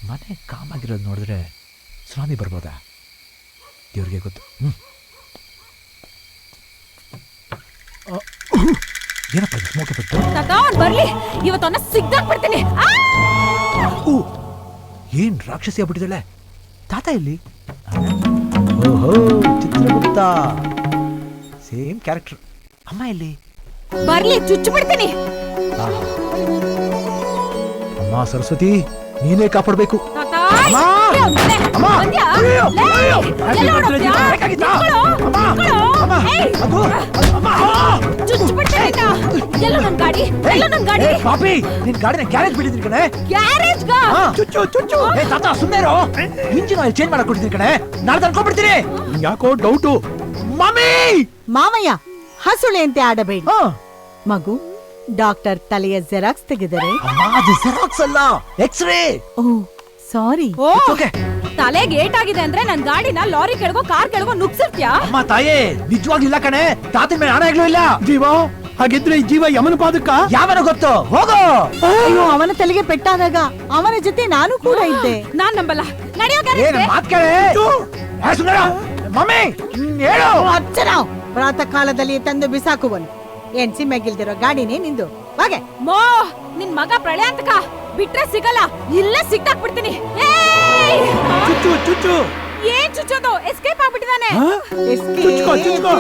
ಮನೆ ಕಾಮಾಗಿರೋದು ನೋಡಿದ್ರೆ ಸುನಾಮಿ ಬರ್ಬೋದಾ? ದೇವ್ರಿಗೆ ಗೊತ್ತು. ಏನಪ್ಪ ಇದು ಸ್ಮೋಕ್ ಎಫೆಕ್ಟ್? ಬರ್ಲಿ, ಇವತ್ತೊನ್ನ ಸಿಗ್ದಾಕ್ಬಿಡ್ತೀನಿ. ಏನ್ ರಾಕ್ಷಸಿ ಆಗ್ಬಿಟ್ಟಿದ್ದಾಳೆ. ತಾತ ಇಲ್ಲಿ? ಓಹೋ, ಚಿತ್ರಗುಪ್ತ. Same character. ಅಮ್ಮ ಇಲ್ಲಿ? ಬರ್ಲಿ, ಚುಚ್ಚು ಬಿಡ್ತೀನಿ. ಅಮ್ಮ ಸರಸ್ವತಿ, ನೀನೇ ಕಾಪಾಡ್ಬೇಕು. ಪಾಪಿ, ನಿನ್ ಗಾಡಿನ ಗ್ಯಾರೇಜ್ ಬಿಟ್ಟಿದ್ದೀನಿ ಕಣೆ. ಚುಚ್ಚು ಚುಚ್ಚು. ತಾತ ಸುಮ್ಮನೆ ಇರೋ. ಇಂಜಿನ್ ಆಯಿಲ್ ಚೇಂಜ್ ಮಾಡಕ್ ಕೊಟ್ಟಿದ್ದೀನಿ ಕಣೆ. ನಾಳೆ ತಂದ್ಕೊಂಡ್ಬಿಡ್ತೀನಿ. ಯಾಕೋ ಡೌಟು. ಮಮ್ಮಿ, ಮಾವಯ್ಯ ಹಸುಳೆ ಅಂತೆ ಆಡಬೇಡಿ. ಮಗು, ಡಾಕ್ಟರ್ ತಲೆಯ ಜೆರಾಕ್ಸ್ ತೆಗೆದರೆ. ಜೆರಾಕ್ಸ್ ಅಲ್ಲ, ಎಕ್ಸ್ರೇ. ಓ ಸಾರಿ. ತಲೆಗೆ ಏಟಾಗಿದೆ ಅಂದ್ರೆ ನನ್ ಗಾಡಿನ ಲಾರಿ ಕೆಳಗೋ ಕಾರ್ ಕೆಳಗೋ ನುಗ್ಸಿರ್ತ್ಯಾ? ಅಮ್ಮ ತಾಯೇ, ನಿಜವಾಗ್ಲಿಲ್ಲ ಕಣೆ. ತಾತನ ಮೇಲೆ ಹಣ ಆಗ್ಲೂ ಇಲ್ಲ. ಜೀವ ಹಾಗಿದ್ರೆ ಈ ಜೀವ ಯಮನ ಪಾದಕ್ಕ ಯಾವನ ಗೊತ್ತು? ಹೋಗೋ. ಅಯ್ಯೋ, ಅವನ ತಲೆಗೆ ಪೆಟ್ಟಾದಾಗ ಅವನ ಜೊತೆ ನಾನು ಕೂಡ ಇದ್ದೆ. ನಾನ್ ನಂಬಲ್ಲ. ನಡೆಯೋ ಮಾತ್ ಕೇಳೆ. ಮಮ್ಮಿ ಹೇಳು. ಅಚ್ಚನ ಪ್ರಾತಃ ಕಾಲದಲ್ಲಿ ತಂದು ಬಿಸಾಕುವನು. ಏನ್ ಸಿಮ್ಮೆಗಿಲ್ದಿರೋ ಗಾಡಿನೇ ನಿಂದು. ಹಾಗೆ ಮೋ, ನಿನ್ ಮಗ ಪ್ರಳಯಾಂತಕ ಬಿಟ್ರೆ ಸಿಗಲ್ಲ. ಇಲ್ಲೇ ಸಿಗ್ದಾಕ್ಬಿಡ್ತೀನಿ. ಚುಚ್ಚು ಚುಚ್ಚು. ಏನ್ ಚುಚ್ಚೋದು? ಎಸ್ಕೇಪ್ ಆಗ್ಬಿಟ್ಟಿದಾನೆ. ಚುಚ್ಕೋ ಚುಚ್ಕೋ.